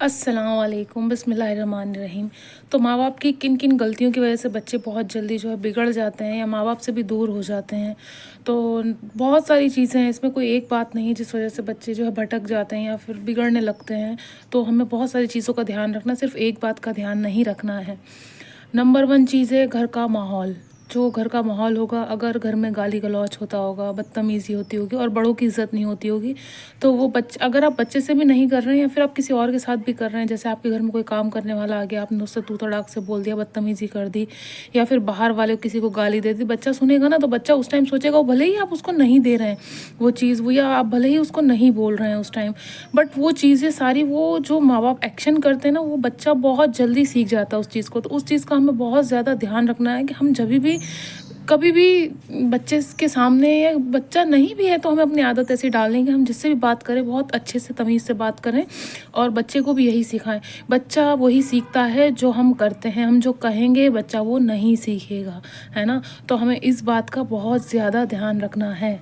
अस्सलाम वालेकुम बिस्मिल्लाहिर्रहमानिर्रहीम। तो माँ बाप की किन किन गलतियों की वजह से बच्चे बहुत जल्दी जो है बिगड़ जाते हैं या माँ बाप से भी दूर हो जाते हैं। तो बहुत सारी चीज़ें हैं, इसमें कोई एक बात नहीं जिस वजह से बच्चे जो है भटक जाते हैं या फिर बिगड़ने लगते हैं। तो हमें बहुत सारी चीज़ों का ध्यान रखना, सिर्फ एक बात का ध्यान नहीं रखना है। नंबर 1 चीज़ है घर का माहौल। जो घर का माहौल होगा, अगर घर में गाली-गलौच होता होगा, बदतमीज़ी होती होगी और बड़ों की इज़्ज़त नहीं होती होगी, तो वो अगर आप बच्चे से भी नहीं कर रहे हैं या फिर आप किसी और के साथ भी कर रहे हैं, जैसे आपके घर में कोई काम करने वाला आ गया, आपने उससे तू तड़ाक से बोल दिया, बदतमीज़ी कर दी या फिर बाहर वाले किसी को गाली दे दी, बच्चा सुनेगा ना तो बच्चा उस टाइम सोचेगा, वो भले ही आप उसको नहीं दे रहे हैं वो चीज़, वो या आप भले ही उसको नहीं बोल रहे हैं उस टाइम, बट वो चीज़ें सारी, वो जो माँ-बाप एक्शन करते हैं ना, वो बच्चा बहुत जल्दी सीख जाता है उस चीज़ को। तो उस चीज़ का हमें बहुत ज़्यादा ध्यान रखना है कि हम जभी भी, कभी भी बच्चे के सामने, या बच्चा नहीं भी है तो हमें अपनी आदत ऐसी डालनी है कि हम जिससे भी बात करें बहुत अच्छे से तमीज़ से बात करें और बच्चे को भी यही सिखाएं। बच्चा वही सीखता है जो हम करते हैं, हम जो कहेंगे बच्चा वो नहीं सीखेगा, है ना? तो हमें इस बात का बहुत ज़्यादा ध्यान रखना है।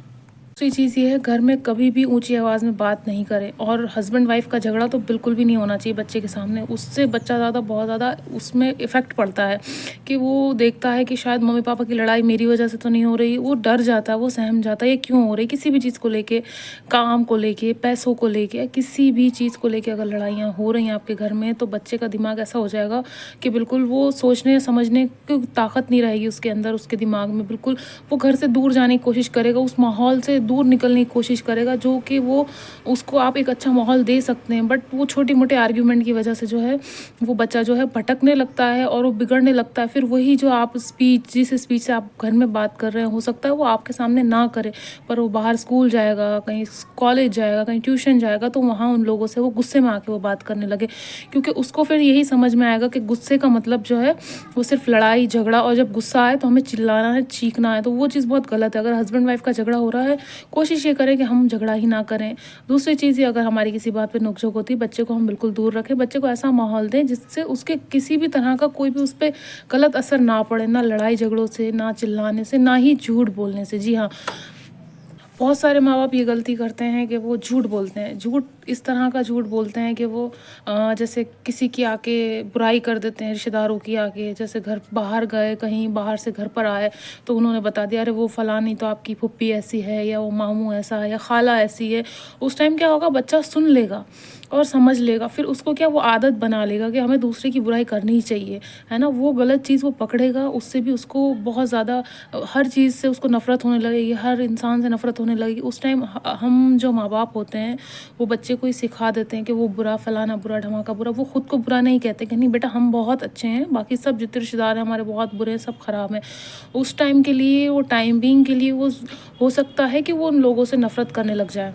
दूसरी चीज़ ये है, घर में कभी भी ऊंची आवाज़ में बात नहीं करें और हस्बैंड वाइफ का झगड़ा तो बिल्कुल भी नहीं होना चाहिए बच्चे के सामने। उससे बच्चा बहुत ज़्यादा उसमें इफ़ेक्ट पड़ता है कि वो देखता है कि शायद मम्मी पापा की लड़ाई मेरी वजह से तो नहीं हो रही, वो डर जाता है, वो सहम जाता है ये क्यों हो रही, किसी भी चीज़ को लेके, काम को लेके, पैसों को लेके या किसी भी चीज़ को लेके अगर लड़ाइयाँ हो रही हैं आपके घर में, तो बच्चे का दिमाग ऐसा हो जाएगा कि बिल्कुल वो सोचने समझने की ताकत नहीं रहेगी उसके अंदर, उसके दिमाग में। बिल्कुल वो घर से दूर जाने की कोशिश करेगा, उस माहौल से दूर निकलने की कोशिश करेगा, जो कि वो, उसको आप एक अच्छा माहौल दे सकते हैं, बट वो छोटी मोटे आर्ग्यूमेंट की वजह से जो है वो बच्चा जो है भटकने लगता है और वो बिगड़ने लगता है। फिर वही जो आप स्पीच, जिस स्पीच से आप घर में बात कर रहे हैं, हो सकता है वो आपके सामने ना करे, पर वो बाहर स्कूल जाएगा, कहीं कॉलेज जाएगा, कहीं ट्यूशन जाएगा, तो वहाँ उन लोगों से वो गुस्से में आके वो बात करने लगे, क्योंकि उसको फिर यही समझ में आएगा कि गुस्से का मतलब जो है वो सिर्फ लड़ाई झगड़ा, और जब गुस्सा आए तो हमें चिल्लाना है, चीखना है, तो वो चीज़ बहुत गलत है। अगर हस्बैंड वाइफ का झगड़ा हो रहा है, कोशिश ये करें कि हम झगड़ा ही ना करें। दूसरी चीज़ ये, अगर हमारी किसी बात पे नोक-झोंक होती है, बच्चे को हम बिल्कुल दूर रखें, बच्चे को ऐसा माहौल दें जिससे उसके किसी भी तरह का कोई भी उस पे गलत असर ना पड़े, ना लड़ाई झगड़ों से, ना चिल्लाने से, ना ही झूठ बोलने से। जी हाँ, बहुत सारे माँ-बाप ये गलती करते हैं कि वो झूठ बोलते हैं। झूठ इस तरह का झूठ बोलते हैं कि वो जैसे किसी की आके बुराई कर देते हैं, रिश्तेदारों की आके, जैसे घर बाहर गए, कहीं बाहर से घर पर आए, तो उन्होंने बता दिया, अरे वो फलानी तो आपकी फूफी ऐसी है, या वो मामू ऐसा है, या खाला ऐसी है। उस टाइम क्या होगा, बच्चा सुन लेगा और समझ लेगा, फिर उसको क्या, वो आदत बना लेगा कि हमें दूसरे की बुराई करनी ही चाहिए, है ना? वो गलत चीज़ वो पकड़ेगा, उससे भी उसको बहुत ज़्यादा हर चीज़ से उसको नफ़रत होने लगेगी, हर इंसान से नफ़रत होने लगेगी। उस टाइम हम जो माँ-बाप होते हैं, वो बच्चे को ही सिखा देते हैं कि वो बुरा, फलाना बुरा, ढमाका बुरा। वो खुद को बुरा नहीं कहते कि नहीं बेटा हम बहुत अच्छे हैं, बाकी सब जितने रिश्तेदार हैं हमारे बहुत बुरे हैं, सब ख़राब हैं। उस टाइम के लिए, वो टाइम बीइंग के लिए, वो हो सकता है कि वो उन लोगों से नफ़रत करने लग जाए,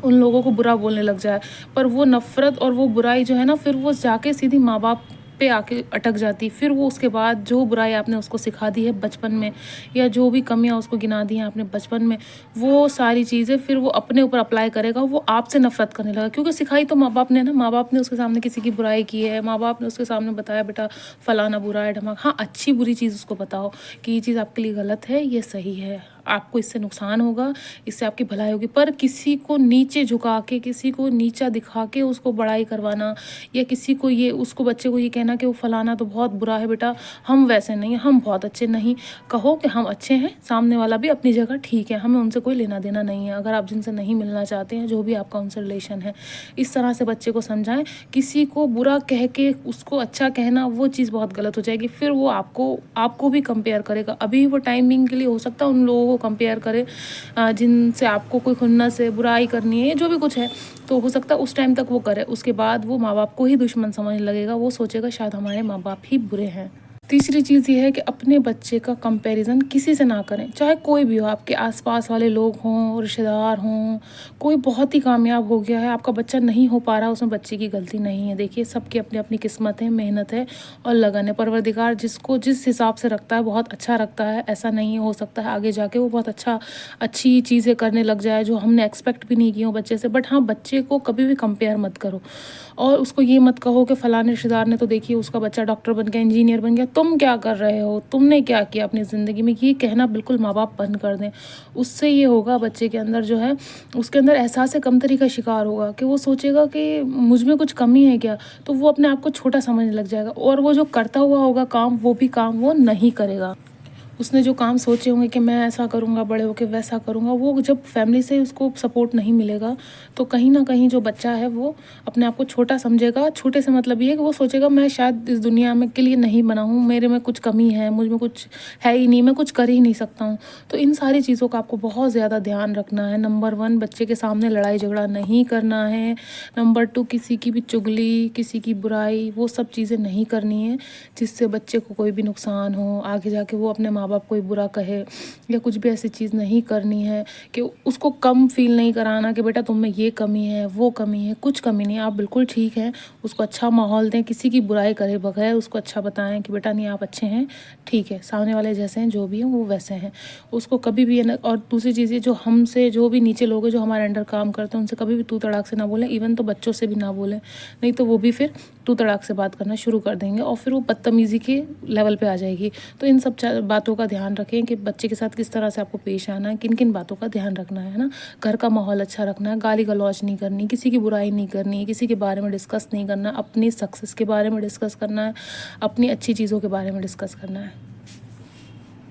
उन लोगों को बुरा बोलने लग जाए, पर वो नफ़रत और वो बुराई जो है ना, फिर वो जाके सीधी माँ-बाप पे आके अटक जाती। फिर वो उसके बाद जो बुराई आपने उसको सिखा दी है बचपन में, या जो भी कमियाँ उसको गिना दी हैं आपने बचपन में, वो सारी चीज़ें फिर वो अपने ऊपर अप्लाई करेगा, वो आपसे नफ़रत करने लगा, क्योंकि सिखाई तो माँ-बाप ने ना। माँ-बाप ने उसके सामने किसी की बुराई की है, माँ-बाप ने उसके सामने बताया बेटा फलाना बुरा है, ढमाक, हाँ, अच्छी बुरी चीज़ उसको बताओ कि ये चीज़ आपके लिए गलत है, ये सही है, आपको इससे नुकसान होगा, इससे आपकी भलाई होगी। पर किसी को नीचे झुका के, किसी को नीचा दिखा के उसको बड़ाई करवाना, या किसी को ये, उसको बच्चे को ये कहना कि वो फलाना तो बहुत बुरा है बेटा, हम वैसे नहीं हैं, हम बहुत अच्छे नहीं। कहो कि हम अच्छे हैं, सामने वाला भी अपनी जगह ठीक है, हमें उनसे कोई लेना देना नहीं है। अगर आप जिनसे नहीं मिलना चाहते हैं, जो भी आपका उनसे रिलेशन है, इस तरह से बच्चे को समझाएं। किसी को बुरा कह के उसको अच्छा कहना, वो चीज़ बहुत गलत हो जाएगी, फिर वो आपको आपको भी कंपेयर करेगा। अभी वो टाइमिंग के लिए हो सकता है उन लोगों को कंपेयर करे जिनसे आपको कोई खुन्नस है, बुराई करनी है, जो भी कुछ है, तो हो सकता है उस टाइम तक वो करे। उसके बाद वो माँ बाप को ही दुश्मन समझने लगेगा, वो सोचेगा शायद हमारे माँ बाप ही बुरे हैं। तीसरी चीज़ ये है कि अपने बच्चे का कंपैरिजन किसी से ना करें, चाहे कोई भी हो, आपके आसपास वाले लोग हों, रिश्तेदार हों, कोई बहुत ही कामयाब हो गया है, आपका बच्चा नहीं हो पा रहा, उसमें बच्चे की गलती नहीं है। देखिए, सबकी अपनी अपनी किस्मत है, मेहनत है और लगन है। परवरदिगार जिसको जिस हिसाब से रखता है बहुत अच्छा रखता है। ऐसा नहीं हो सकता है आगे जाके वो बहुत अच्छी चीज़ें करने लग जाए जो हमने एक्सपेक्ट भी नहीं की हो बच्चे से। बट हाँ, बच्चे को कभी भी कंपेयर मत करो और उसको ये मत कहो कि फ़लाने रिश्तेदार ने तो देखिए उसका बच्चा डॉक्टर बन गया, इंजीनियर बन गया, तो तुम क्या कर रहे हो, तुमने क्या किया अपनी ज़िंदगी में, ये कहना बिल्कुल माँ बाप बंद कर दें। उससे ये होगा बच्चे के अंदर जो है, उसके अंदर एहसास कमतरी का शिकार होगा कि वो सोचेगा कि मुझ में कुछ कमी है क्या, तो वो अपने आप को छोटा समझने लग जाएगा और वो जो करता हुआ होगा काम, वो भी काम वो नहीं करेगा। उसने जो काम सोचे होंगे कि मैं ऐसा करूँगा, बड़े होके वैसा करूँगा, वो जब फैमिली से उसको सपोर्ट नहीं मिलेगा, तो कहीं न कहीं जो बच्चा है वो अपने आप को छोटा समझेगा। छोटे से मतलब ये है कि वो सोचेगा मैं शायद इस दुनिया में के लिए नहीं बना हूँ, मेरे में कुछ कमी है, मुझ में कुछ है ही नहीं, मैं कुछ कर ही नहीं सकता हूँ। तो इन सारी चीज़ों का आपको बहुत ज़्यादा ध्यान रखना है। नंबर 1, बच्चे के सामने लड़ाई झगड़ा नहीं करना है। नंबर 2, किसी की भी चुगली, किसी की बुराई, वो सब चीज़ें नहीं करनी है, जिससे बच्चे को कोई भी नुकसान हो, आगे जाके वो अपने माँ-बाप को बुरा कहे, या कुछ भी ऐसी चीज़ नहीं करनी है कि उसको कम फ़ील नहीं कराना कि बेटा तुम में ये कमी है, वो कमी है, कुछ कमी नहीं है, आप बिल्कुल ठीक हैं। उसको अच्छा माहौल दें, किसी की बुराई करे बगैर उसको अच्छा बताएँ कि बेटा नहीं आप अच्छे हैं, ठीक है, सामने वाले जैसे हैं, जो भी हैं वो वैसे हैं। उसको कभी भी है ना, और दूसरी चीज़ ये, जो हमसे जो भी नीचे लोग हैं, जो हमारे अंडर काम करते हैं, उनसे कभी भी तू तड़ाक से ना बोलें, इवन तो बच्चों से भी ना बोलें, नहीं तो वो भी फिर तू तड़ाक से बात करना शुरू कर देंगे और फिर वो बदतमीज़ी के लेवल पे आ जाएगी। तो इन सब बातों का ध्यान रखें कि बच्चे के साथ किस तरह से आपको पेश आना है, किन-किन बातों का ध्यान रखना है ना? घर का माहौल अच्छा रखना है, गाली-गलौज नहीं करनी, किसी की बुराई नहीं करनी, किसी के बारे में डिस्कस नहीं करना, अपनी सक्सेस के बारे में डिस्कस करना है, अपनी अच्छी चीज़ों के बारे में डिस्कस करना है।